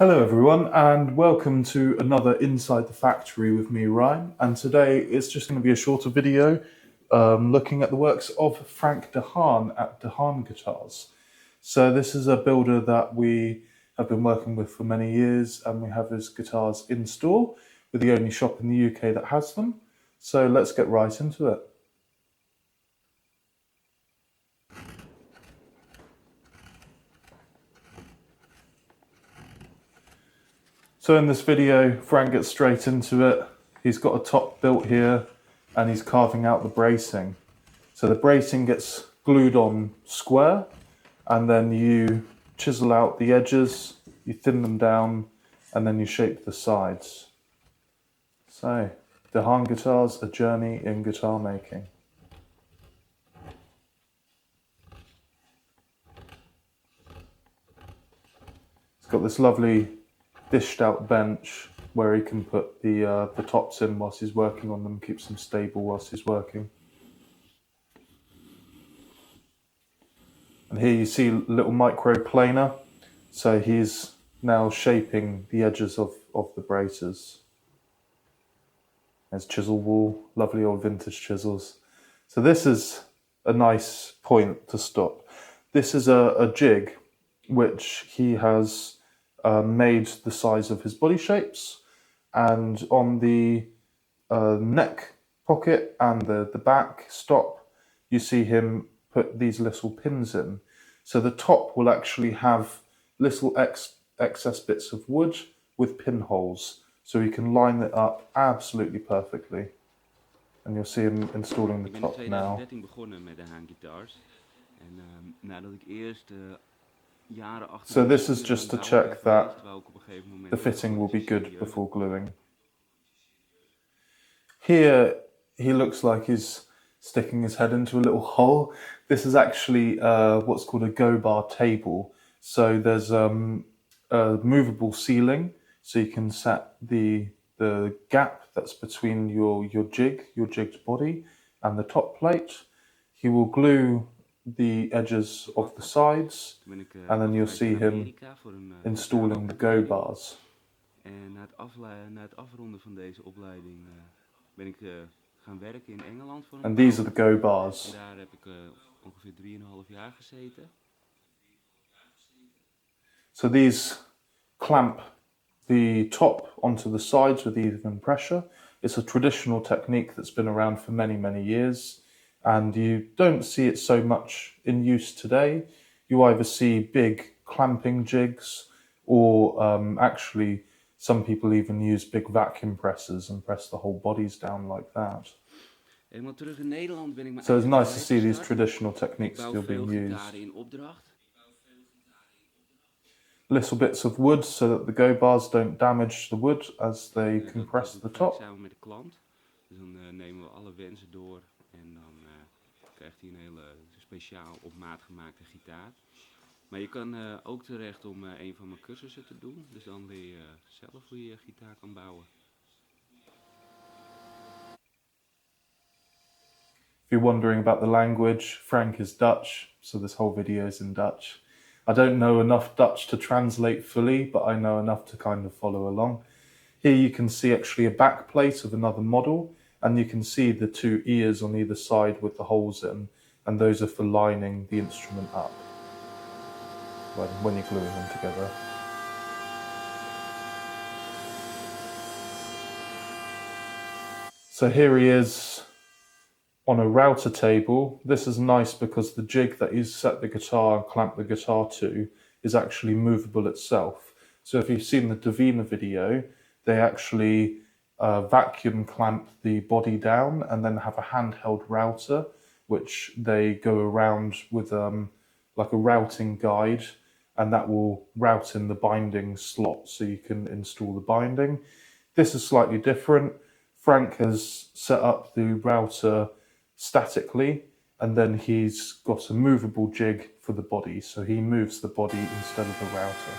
Hello everyone and welcome to another Inside the Factory with me, Ryan. And today it's just going to be a shorter video looking at the works of Frank de Haan at de Haan Guitars. So this is a builder that we have been working with for many years, and we have his guitars in store. We're the only shop in the UK that has them. So let's get right into it. So in this video, Frank gets straight into it. He's got a top built here and he's carving out the bracing. So the bracing gets glued on square, and then you chisel out the edges, you thin them down, and then you shape the sides. So, the Haan Guitars, a journey in guitar making. It's got this lovely dished out bench where he can put the tops in whilst he's working on them, keeps them stable whilst he's working. And here you see a little microplaner, so he's now shaping the edges of the braces. There's chisel wool, lovely old vintage chisels. So this is a nice point to stop. This is a jig which he has made the size of his body shapes, and on the neck pocket and the back stop, you see him put these little pins in. So the top will actually have little excess bits of wood with pinholes, so he can line it up absolutely perfectly. And you'll see him installing the top now. Ik ben in 2013 begonnen met de Haan Guitars. En nadat ik eerst jaren achter. So this is just to check that the fitting will be good before gluing. Here he looks like he's sticking his head into a little hole. This is actually what's called a go bar table. So there's a movable ceiling, so you can set the gap that's between your jigged body and the top plate. He will glue the edges of the sides, and then you'll see him installing the go bars. En na het afronden van deze opleiding ben ik gaan werken in Engeland voor een And these are the go bars. En daar heb ik ongeveer 3,5 jaar gezeten. So these clamp the top onto the sides with even pressure. It's a traditional technique that's been around for many, many years, and you don't see it so much in use today. You either see big clamping jigs, or actually some people even use big vacuum presses and press the whole bodies down like that. Terug in Nederland ben ik so it's nice to see these traditional techniques still being used. In opdracht. Little bits of wood so that the go bars don't damage the wood as they compress the top. Samen met de klant. Dus dan nemen we alle wensen door en dan krijgt hij een hele speciaal op maat gemaakte gitaar. Maar je kan ook terecht om een van mijn cursussen te doen. Dus dan leer je zelf hoe je gitaar kan bouwen. If you're wondering about the language, Frank is Dutch, so this whole video is in Dutch. I don't know enough Dutch to translate fully, but I know enough to kind of follow along. Here you can see actually a back plate of another model, and you can see the two ears on either side with the holes in, and those are for lining the instrument up when you're gluing them together. So here he is on a router table. This is nice because the jig that you set the guitar and clamp the guitar to is actually movable itself. So if you've seen the Davina video, they actually vacuum clamp the body down and then have a handheld router, which they go around with like a routing guide, and that will route in the binding slot so you can install the binding. This is slightly different. Frank has set up the router statically, and then he's got a movable jig for the body, so he moves the body instead of the router.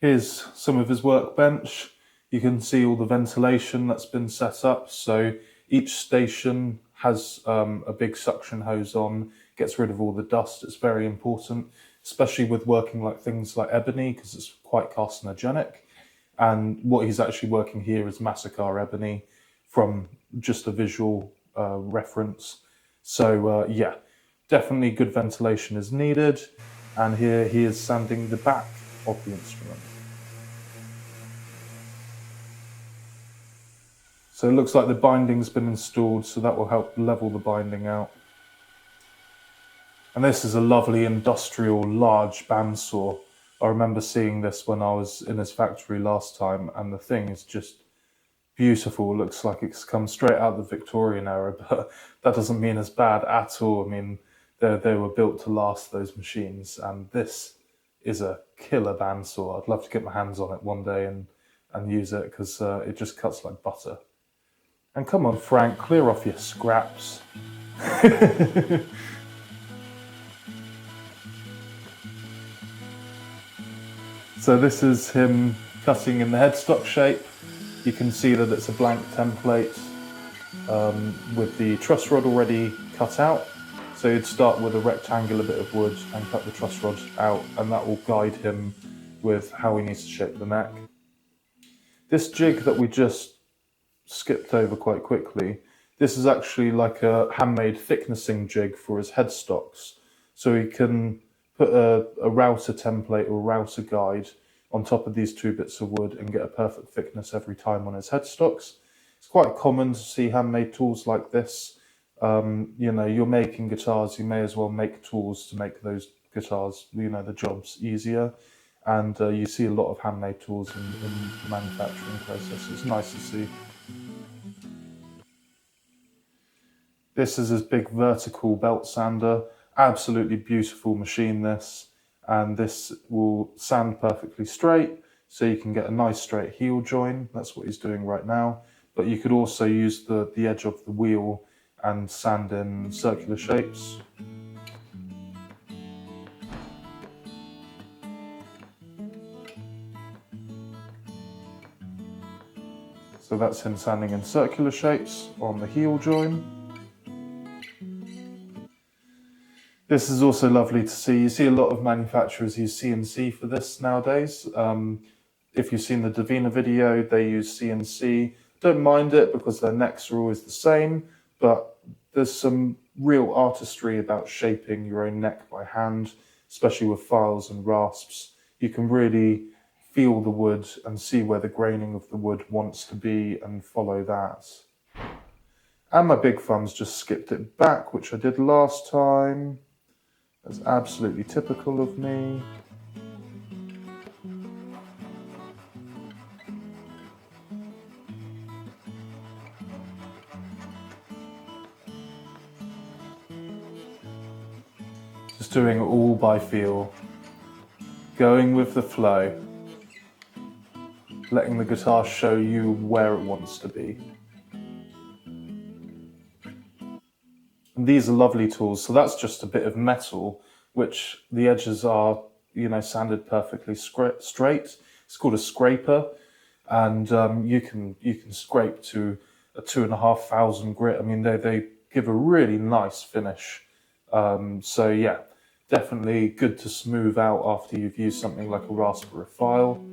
Here's some of his workbench. You can see all the ventilation that's been set up. So each station has a big suction hose on, gets rid of all the dust. It's very important, especially with working like things like ebony, because it's quite carcinogenic. And what he's actually working here is Massacre ebony from just a visual reference. So yeah, definitely good ventilation is needed. And here he is sanding the back of the instrument. So it looks like the binding's been installed, so that will help level the binding out. And this is a lovely industrial large bandsaw. I remember seeing this when I was in his factory last time, and the thing is just beautiful. It looks like it's come straight out of the Victorian era, but that doesn't mean it's bad at all. I mean, they were built to last, those machines, and this is a killer bandsaw. I'd love to get my hands on it one day and use it, because it just cuts like butter. And come on, Frank, clear off your scraps. So this is him cutting in the headstock shape. You can see that it's a blank template with the truss rod already cut out. So you'd start with a rectangular bit of wood and cut the truss rod out, and that will guide him with how he needs to shape the neck. This jig that we just skipped over quite quickly, this is actually like a handmade thicknessing jig for his headstocks. So he can put a router template or router guide on top of these two bits of wood and get a perfect thickness every time on his headstocks. It's quite common to see handmade tools like this. You know, you're making guitars, you may as well make tools to make those guitars, you know, the jobs easier. And you see a lot of handmade tools in the manufacturing process. It's nice to see. This is his big vertical belt sander. Absolutely beautiful machine, this. And this will sand perfectly straight, so you can get a nice straight heel join. That's what he's doing right now. But you could also use the edge of the wheel and sand in circular shapes. So that's him sanding in circular shapes on the heel join. This is also lovely to see. You see a lot of manufacturers use CNC for this nowadays. If you've seen the Davina video, they use CNC. Don't mind it because their necks are always the same, but there's some real artistry about shaping your own neck by hand, especially with files and rasps. You can really feel the wood and see where the graining of the wood wants to be and follow that. And my big thumb's just skipped it back, which I did last time. That's absolutely typical of me. Just doing it all by feel. Going with the flow. Letting the guitar show you where it wants to be. And these are lovely tools. So that's just a bit of metal, which the edges are, you know, sanded perfectly straight. It's called a scraper, and you can scrape to a 2,500 grit. I mean, they give a really nice finish. So yeah, definitely good to smooth out after you've used something like a rasp or a file.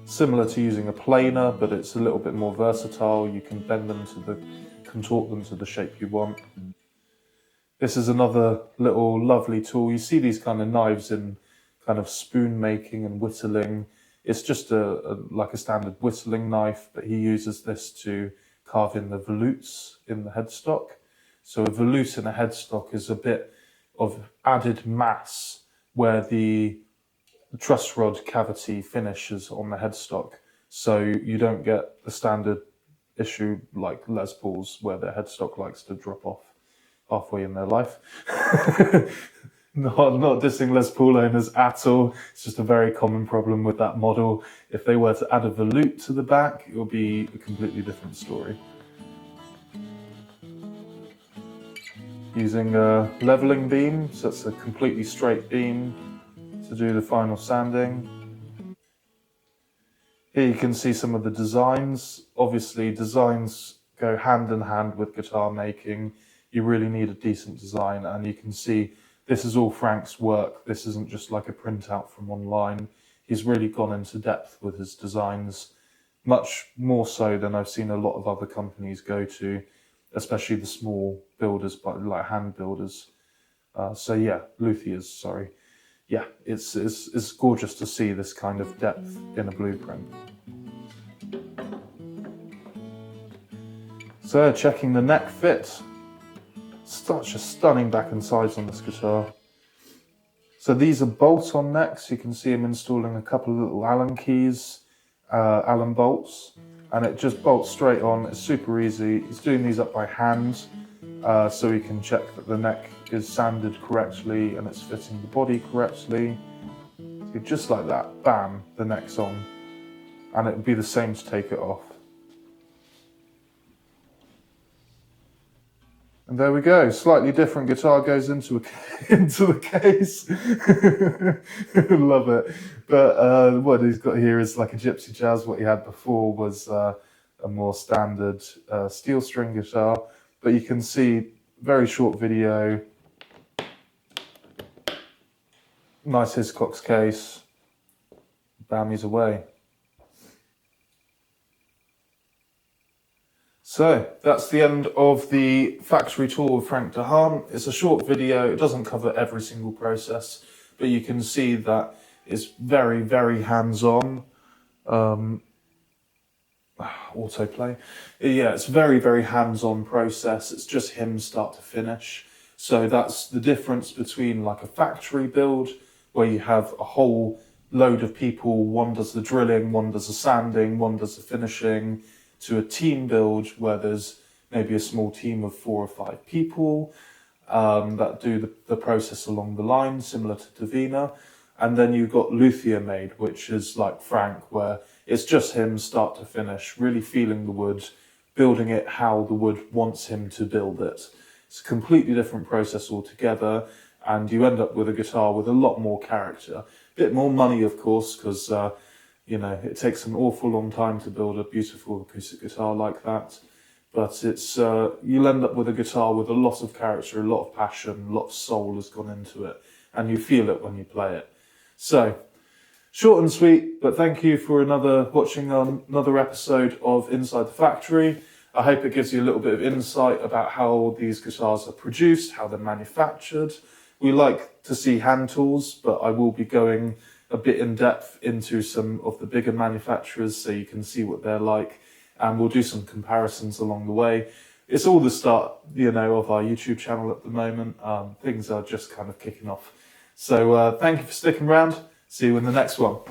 Similar to using a planer, but it's a little bit more versatile. You can bend them contort them to the shape you want. This is another little lovely tool. You see these kind of knives in kind of spoon making and whittling. It's just like a standard whittling knife, but he uses this to carve in the volutes in the headstock. So a volute in a headstock is a bit of added mass where the truss rod cavity finishes on the headstock, so you don't get the standard issue like Les Pauls where the headstock likes to drop off halfway in their life. I'm not dissing Les Paul owners at all. It's just a very common problem with that model. If they were to add a volute to the back, it would be a completely different story. Using a leveling beam, so it's a completely straight beam. to do the final sanding. Here you can see some of the designs. Obviously, designs go hand in hand with guitar making. You really need a decent design, and you can see this is all Frank's work. This isn't just like a printout from online. He's really gone into depth with his designs, much more so than I've seen a lot of other companies go to, especially the small builders, but like hand builders. Luthiers, sorry. Yeah, it's gorgeous to see this kind of depth in a blueprint. So checking the neck fit. Such a stunning back and sides on this guitar. So these are bolt-on necks. You can see him installing a couple of little Allen keys, Allen bolts, and it just bolts straight on. It's super easy. He's doing these up by hand, so he can check that the neck is sanded correctly and it's fitting the body correctly. So just like that, bam, the neck's on. And it would be the same to take it off. And there we go, slightly different guitar goes into the case. Love it. But what he's got here is like a gypsy jazz. What he had before was a more standard steel string guitar. But you can see, very short video, nice Hiscox case, bam, he's away. So that's the end of the factory tour with Frank de Haan. It's a short video, it doesn't cover every single process, but you can see that it's very, very hands-on. Autoplay. Yeah, it's very, very hands-on process. It's just him start to finish. So that's the difference between like a factory build, where you have a whole load of people, one does the drilling, one does the sanding, one does the finishing, to a team build where there's maybe a small team of 4 or 5 people that do the process along the line, similar to Davina. And then you've got luthier made, which is like Frank, where it's just him start to finish, really feeling the wood, building it how the wood wants him to build it. It's a completely different process altogether, and you end up with a guitar with a lot more character. A bit more money, of course, because it takes an awful long time to build a beautiful acoustic guitar like that. But it's you'll end up with a guitar with a lot of character, a lot of passion, a lot of soul has gone into it, and you feel it when you play it. So, short and sweet, but thank you for watching another episode of Inside the Factory. I hope it gives you a little bit of insight about how these guitars are produced, how they're manufactured. We like to see hand tools, but I will be going a bit in depth into some of the bigger manufacturers so you can see what they're like, and we'll do some comparisons along the way. It's all the start, of our YouTube channel at the moment. Things are just kind of kicking off. So thank you for sticking around. See you in the next one.